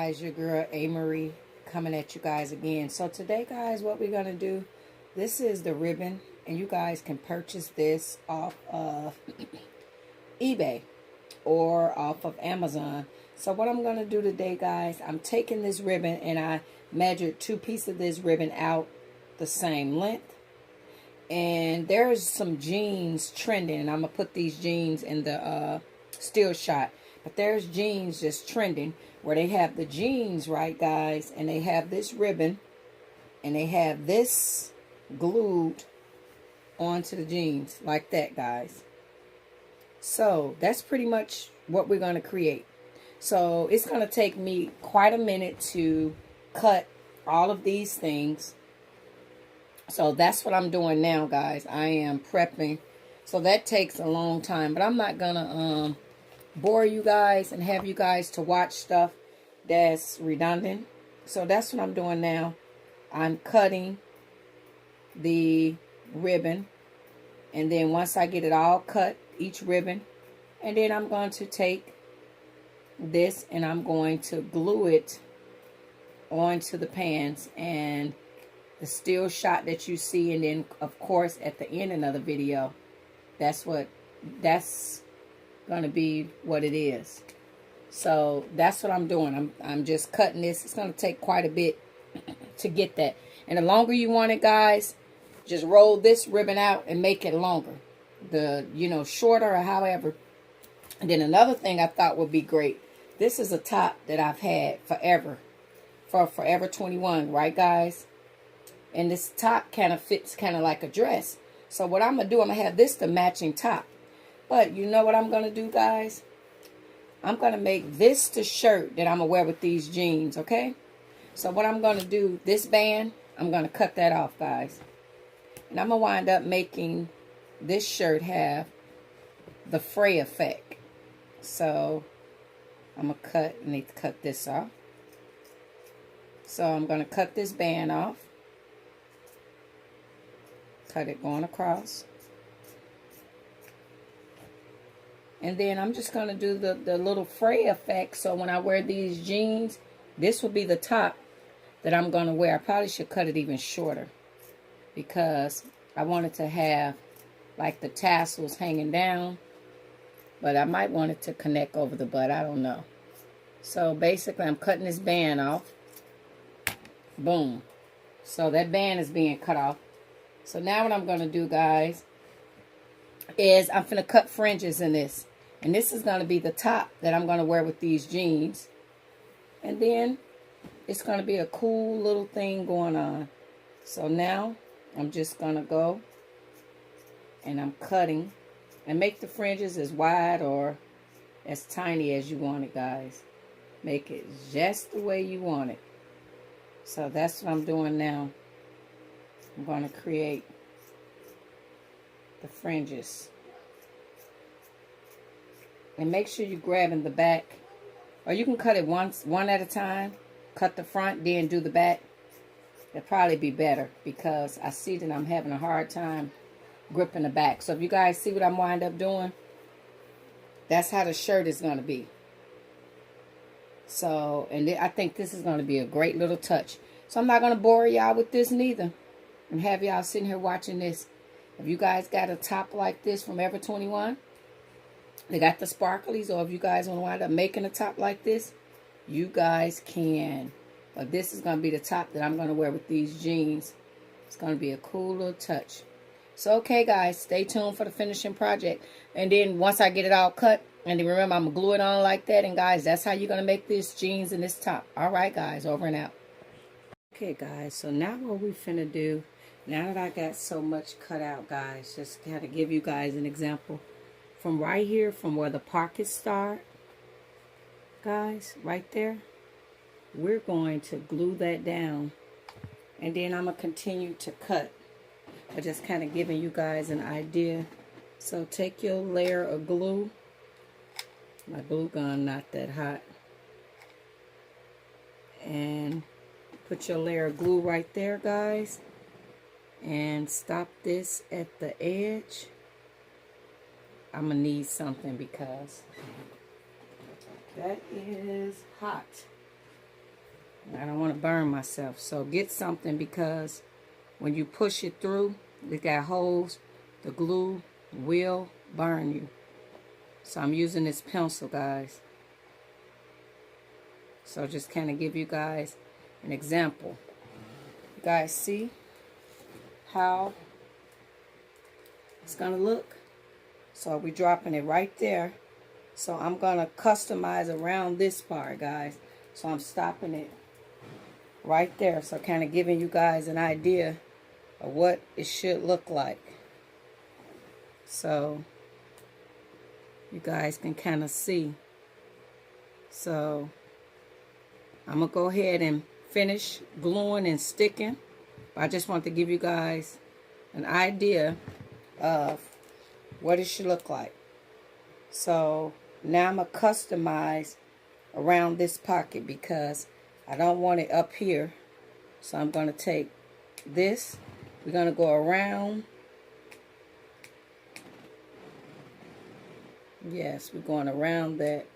guys, your girl A. Marie coming at you guys again. So today, guys, what we're going to do, this is the ribbon, and you guys can purchase this off of eBay or off of Amazon. So what I'm going to do today, guys, I'm taking this ribbon and I measured 2 pieces of this ribbon out the same length. And there's some jeans trending, and I'm going to put these jeans in the still shot. But there's jeans just trending where they have the jeans, right, guys, and they have this ribbon and they have this glued onto the jeans like that, guys. So that's pretty much what we're going to create. So it's going to take me quite a minute to cut all of these things. So that's what I'm doing now, guys. I am prepping. So that takes a long time, but I'm not going to bore you guys and have you guys to watch stuff that's redundant. So that's what I'm doing now. I'm cutting the ribbon, and then once I get it all cut, each ribbon, and then I'm going to take this and I'm going to glue it onto the pants and the still shot that you see, and then of course at the end of the video, that's going to be what it is. So that's what I'm doing. I'm just cutting this. It's going to take quite a bit to get that. And the longer you want it, guys, just roll this ribbon out and make it longer. Shorter or however. And then another thing I thought would be great. This is a top that I've had forever. For Forever 21, right, guys? And this top kind of fits kind of like a dress. So what I'm going to do, I'm going to have this the matching top. But you know what I'm going to do, guys? I'm going to make this the shirt that I'm going to wear with these jeans, okay? So what I'm going to do, this band, I'm going to cut that off, guys. And I'm going to wind up making this shirt have the fray effect. So I'm going to need to cut this off. So I'm going to cut this band off. Cut it going across. And then I'm just going to do the little fray effect. So when I wear these jeans, this will be the top that I'm going to wear. I probably should cut it even shorter, because I wanted to have like the tassels hanging down. But I might want it to connect over the butt. I don't know. So basically I'm cutting this band off. Boom. So that band is being cut off. So now what I'm going to do, guys, is I'm going to cut fringes in this. And this is going to be the top that I'm going to wear with these jeans. And then it's going to be a cool little thing going on. So now I'm just going to go and I'm cutting. And make the fringes as wide or as tiny as you want it, guys. Make it just the way you want it. So that's what I'm doing now. I'm going to create the fringes. And make sure you're grabbing the back. Or you can cut it one at a time. Cut the front, then do the back. It'll probably be better, because I see that I'm having a hard time gripping the back. So if you guys see what I'm wind up doing, that's how the shirt is going to be. So, and I think this is going to be a great little touch. So I'm not going to bore y'all with this neither, and have y'all sitting here watching this. If you guys got a top like this from Forever 21, they got the sparklies, or if you guys want to wind up making a top like this, you guys can. But this is going to be the top that I'm going to wear with these jeans. It's going to be a cool little touch. So, okay, guys, stay tuned for the finishing project. And then once I get it all cut, and then remember, I'm going to glue it on like that. And, guys, that's how you're going to make this jeans and this top. All right, guys, over and out. Okay, guys, so now what we finna do, now that I got so much cut out, guys, just kind of give you guys an example. From right here, from where the pockets start, guys, right there, we're going to glue that down. And then I'm going to continue to cut. I'm just kind of giving you guys an idea. So take your layer of glue. My glue gun not that hot. And put your layer of glue right there, guys. And stop this at the edge. I'm going to need something because that is hot. I don't want to burn myself. So get something, because when you push it through, it got holes. The glue will burn you. So I'm using this pencil, guys. So just kind of give you guys an example. You guys see how it's going to look? So we're dropping it right there. So I'm going to customize around this part, guys. So I'm stopping it right there. So kind of giving you guys an idea of what it should look like. So you guys can kind of see. So I'm going to go ahead and finish gluing and sticking. I just want to give you guys an idea of what it should look like. So now I'm going to customize around this pocket because I don't want it up here. So I'm going to take this. We're going to go around. Yes, we're going around that.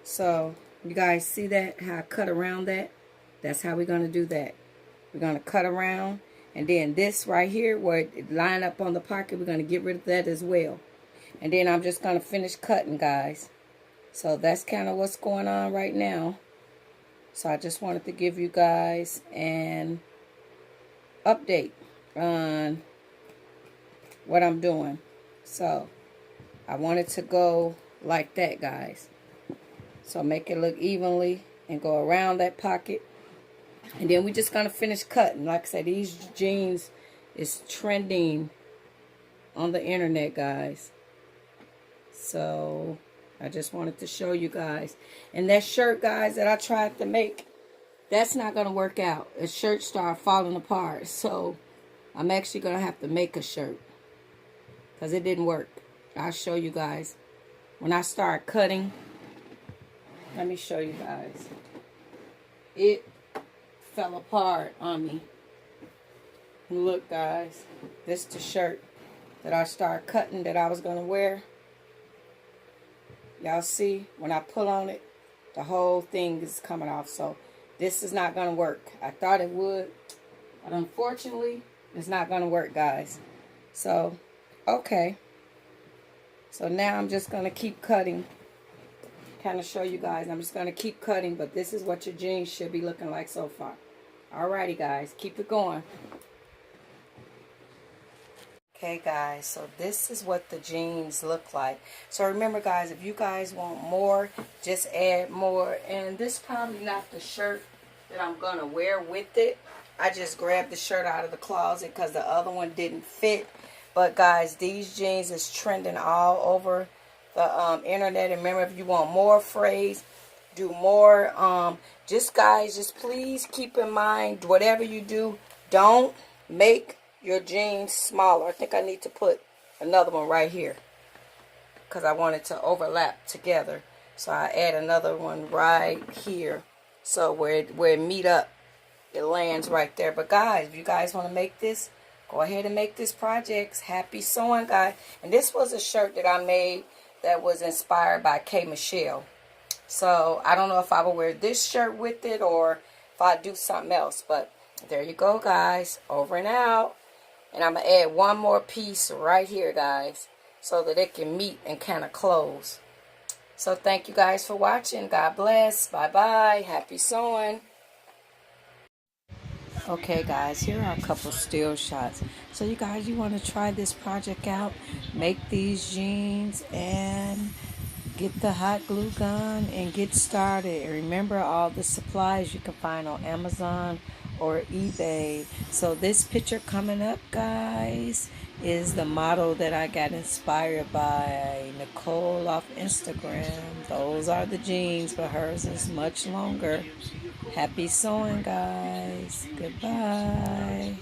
So you guys see that, how I cut around that? That's how we're going to do that. We're going to cut around, and then this right here where it line up on the pocket, we're going to get rid of that as well. And then I'm just going to finish cutting, guys. So that's kind of what's going on right now. So I just wanted to give you guys an update on what I'm doing. So I wanted to go like that, guys. So make it look evenly and go around that pocket. And then we're just going to finish cutting. Like I said, these jeans is trending on the internet, guys. So I just wanted to show you guys. And that shirt, guys, that I tried to make, that's not going to work out. The shirt started falling apart. So I'm actually going to have to make a shirt, because it didn't work. I'll show you guys. When I start cutting, let me show you guys. It fell apart on me. And look, guys, this is the shirt that I started cutting that I was going to wear. Y'all see, when I pull on it, the whole thing is coming off. So this is not going to work. I thought it would, but unfortunately, it's not going to work, guys. So, okay. So now I'm just going to keep cutting. Kind of show you guys. I'm just going to keep cutting, but this is what your jeans should be looking like so far. Alrighty, guys, keep it going. Okay, guys, so this is what the jeans look like. So remember, guys, if you guys want more, just add more. And this is probably not the shirt that I'm going to wear with it. I just grabbed the shirt out of the closet because the other one didn't fit. But, guys, these jeans is trending all over the internet. And remember, if you want more phrase, do more. Just, guys, just please keep in mind, whatever you do, don't make your jeans smaller. I think I need to put another one right here because I want it to overlap together. So I add another one right here. So where it meet up, it lands right there. But guys, if you guys want to make this, go ahead and make this project. Happy sewing, guys. And this was a shirt that I made that was inspired by K. Michelle. So I don't know if I will wear this shirt with it or if I do something else. But there you go, guys. Over and out. And I'm going to add one more piece right here, guys, so that it can meet and kind of close. So thank you guys for watching. God bless. Bye-bye. Happy sewing. Okay, guys, here are a couple still shots. So you guys, you want to try this project out, make these jeans and get the hot glue gun and get started. And remember, all the supplies you can find on Amazon or eBay. So this picture coming up, guys, is the model that I got inspired by, Nicole off Instagram. Those are the jeans, but hers is much longer. Happy sewing, guys. Goodbye.